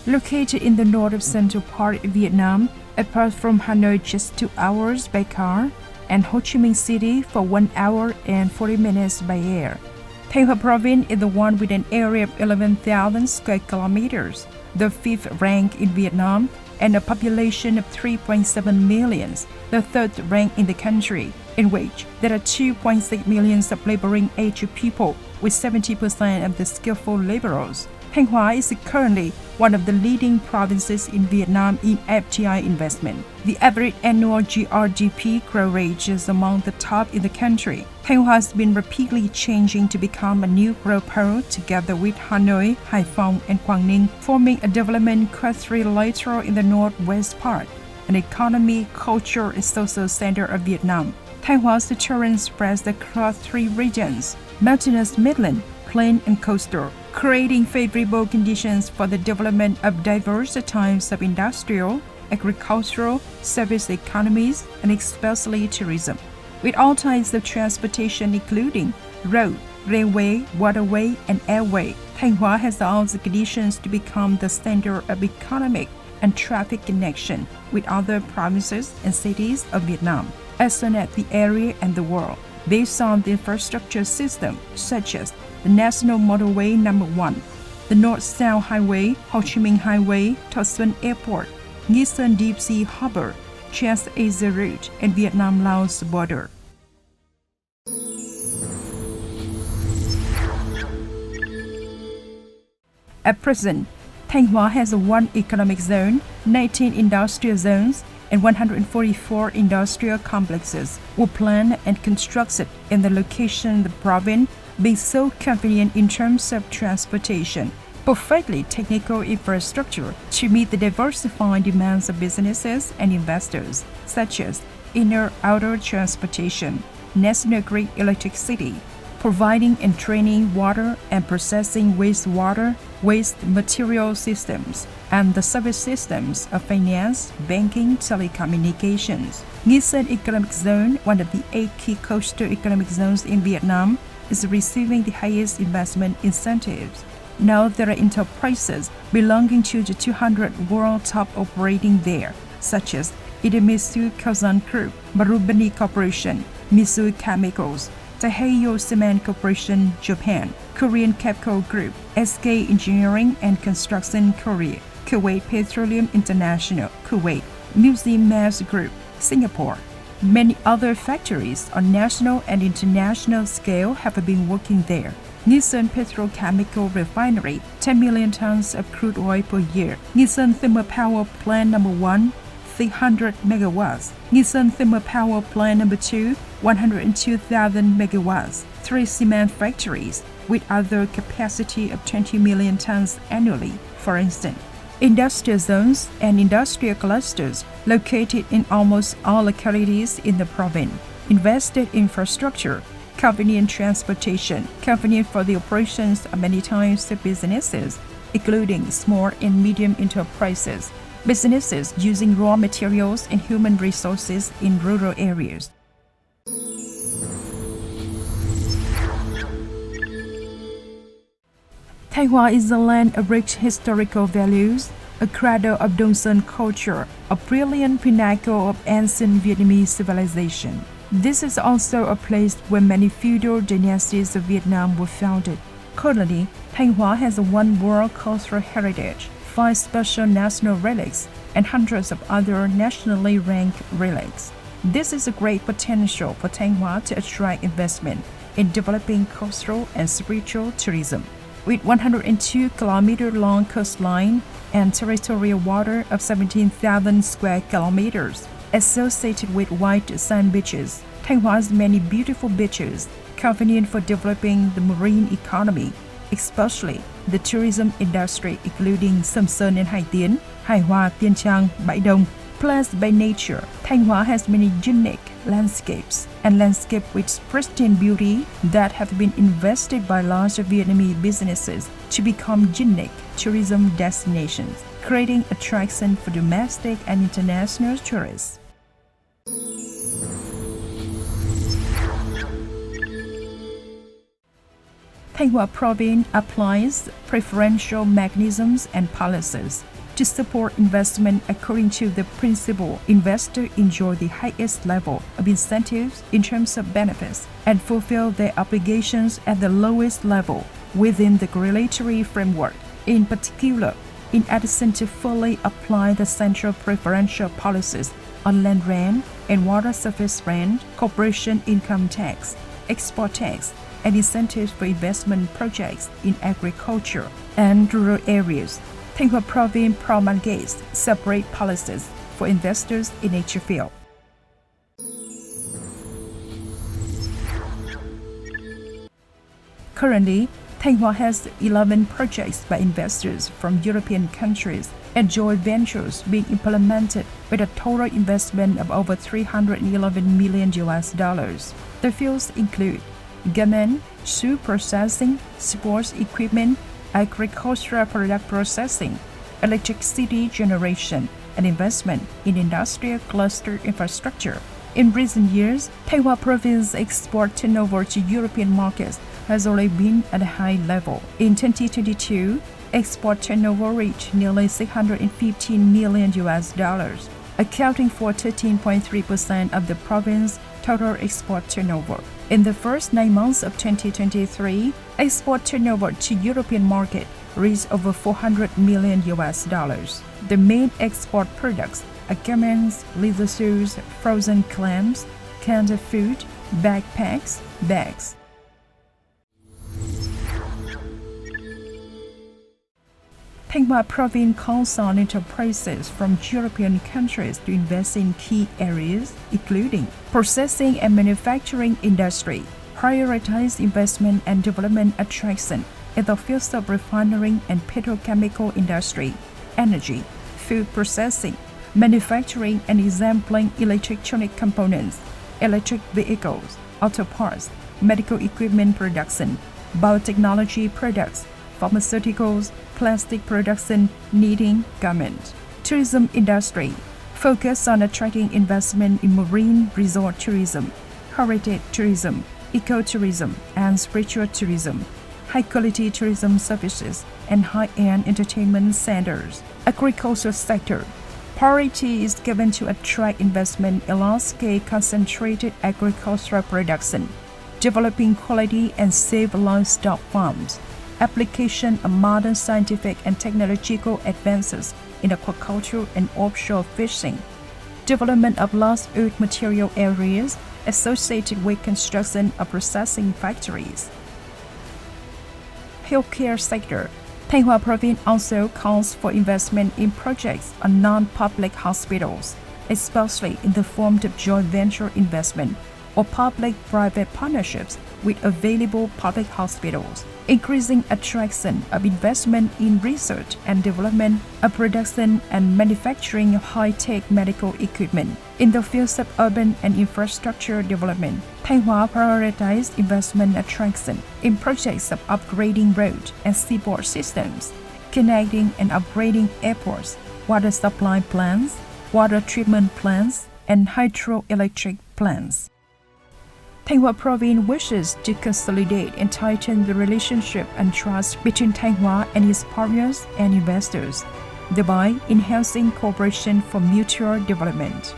Located in the north of central part of Vietnam, apart from Hanoi just 2 hours by car, and Ho Chi Minh City for 1 hour and 40 minutes by air. Thanh Hoa Province is the one with an area of 11,000 square kilometers, the 5th rank in Vietnam, and a population of 3.7 million, the 3rd rank in the country, in which there are 2.6 million of laboring age people, with 70% of the skillful laborers. Thanh Hóa is currently one of the leading provinces in Vietnam in FDI investment. The average annual GRDP growth rate is among the top in the country. Thanh Hóa has been rapidly changing to become a new growth pole together with Hanoi, Hải Phòng, and Quảng Ninh, forming a development quadrilateral in the northwest part, an economy, culture, and social center of Vietnam. Thanh Hóa terrain spreads across 3 regions: mountainous, midland, plain, and coastal, creating favorable conditions for the development of diverse types of industrial, agricultural, service economies, and especially tourism. With all types of transportation including road, railway, waterway, and airway, Thanh Hóa has all the conditions to become the center of economic and traffic connection with other provinces and cities of Vietnam, as well as the area and the world, based on the infrastructure system such as the National Motorway No. 1, the North-South Highway, Ho Chi Minh Highway, Thọ Xuân Airport, Nghi Sơn Deep Sea Harbor, Trans-Asia Route, and Vietnam-Laos border. At present, Thanh Hóa has 1 economic zone, 19 industrial zones, and 144 industrial complexes were planned and constructed in the location of the province, being so convenient in terms of transportation, perfectly technical infrastructure to meet the diversified demands of businesses and investors, such as inner-outer transportation, national grid electricity, providing and training water and processing wastewater, waste material systems, and the service systems of finance, banking, telecommunications. Nghi Sơn Economic Zone, one of the 8 key coastal economic zones in Vietnam, is receiving the highest investment incentives. Now there are enterprises belonging to the 200 world top operating there, such as Idemitsu Kazan Group, Marubeni Corporation, Mitsui Chemicals, Taheyo Cement Corporation, Japan, Korean Capco Group, SK Engineering and Construction Korea, Kuwait Petroleum International, Kuwait, Museum Mass Group, Singapore. Many other factories on national and international scale have been working there. Nghi Sơn Petrochemical Refinery, 10 million tons of crude oil per year. Nghi Sơn Thermal Power Plant No. 1, 300 megawatts. Nghi Sơn Thermal Power Plant No. 2, 102,000 megawatts. 3 cement factories with other capacity of 20 million tons annually, for instance. Industrial zones and industrial clusters located in almost all localities in the province. Invested infrastructure, convenient transportation, convenient for the operations of many types of businesses, including small and medium enterprises, businesses using raw materials and human resources in rural areas. Thanh Hóa is a land of rich historical values, a cradle of Đông Sơn culture, a brilliant pinnacle of ancient Vietnamese civilization. This is also a place where many feudal dynasties of Vietnam were founded. Currently, Thanh Hóa has 1 world cultural heritage, 5 special national relics, and hundreds of other nationally ranked relics. This is a great potential for Thanh Hóa to attract investment in developing cultural and spiritual tourism. With 102 km long coastline and territorial water of 17,000 square kilometers, associated with white sand beaches, Thanh Hóa has many beautiful beaches, convenient for developing the marine economy, especially the tourism industry, including Sầm Sơn and Hải Tiến, Hải Hòa, Tiên Trang, Bãi Đông. Blessed by nature, Thanh Hóa has many unique landscapes and landscapes with pristine beauty that have been invested by large Vietnamese businesses to become unique tourism destinations, creating attraction for domestic and international tourists. Thanh Hóa Province applies preferential mechanisms and policies to support investment according to the principle investors enjoy the highest level of incentives in terms of benefits and fulfill their obligations at the lowest level within the regulatory framework. In particular, in addition to fully apply the central preferential policies on land rent and water surface rent, corporation income tax, export tax, and incentives for investment projects in agriculture and rural areas, Thanh Hoa Province promulgates separate policies for investors in nature field. Currently, Thanh Hoa has 11 projects by investors from European countries and joint ventures being implemented with a total investment of over $311 million. The fields include garment, shoe processing, sports equipment, agricultural product processing, electricity generation, and investment in industrial cluster infrastructure. In recent years, Thanh Hoa Province export turnover to European markets has already been at a high level. In 2022, export turnover reached nearly $615 million, accounting for 13.3% of the province's total export turnover. In the first 9 months of 2023, export turnover to European market reached over $400 million. The main export products are garments, leather shoes, frozen clams, canned food, backpacks, bags. Thanh Hoa Province calls on enterprises from European countries to invest in key areas, including processing and manufacturing industry, prioritize investment and development attraction in the fields of refinery and petrochemical industry, energy, food processing, manufacturing and assembling electronic components, electric vehicles, auto parts, medical equipment production, biotechnology products, pharmaceuticals, plastic production, knitting, garment. Tourism industry focus on attracting investment in marine resort tourism, heritage tourism, ecotourism, and spiritual tourism, high-quality tourism services, and high-end entertainment centers. Agriculture sector. Priority is given to attract investment in large-scale concentrated agricultural production, developing quality and safe livestock farms, application of modern scientific and technological advances in aquaculture and offshore fishing, development of large earth material areas associated with construction of processing factories. Healthcare sector. Thanh Hoa Province also calls for investment in projects on non-public hospitals, especially in the form of joint venture investment or public-private partnerships with available public hospitals, increasing attraction of investment in research and development of production and manufacturing of high-tech medical equipment. In the fields of urban and infrastructure development, Thanh Hoa prioritized investment attraction in projects of upgrading road and seaboard systems, connecting and upgrading airports, water supply plants, water treatment plants, and hydroelectric plants. Thanh Hoa Province wishes to consolidate and tighten the relationship and trust between Thanh Hoa and its partners and investors, thereby enhancing cooperation for mutual development.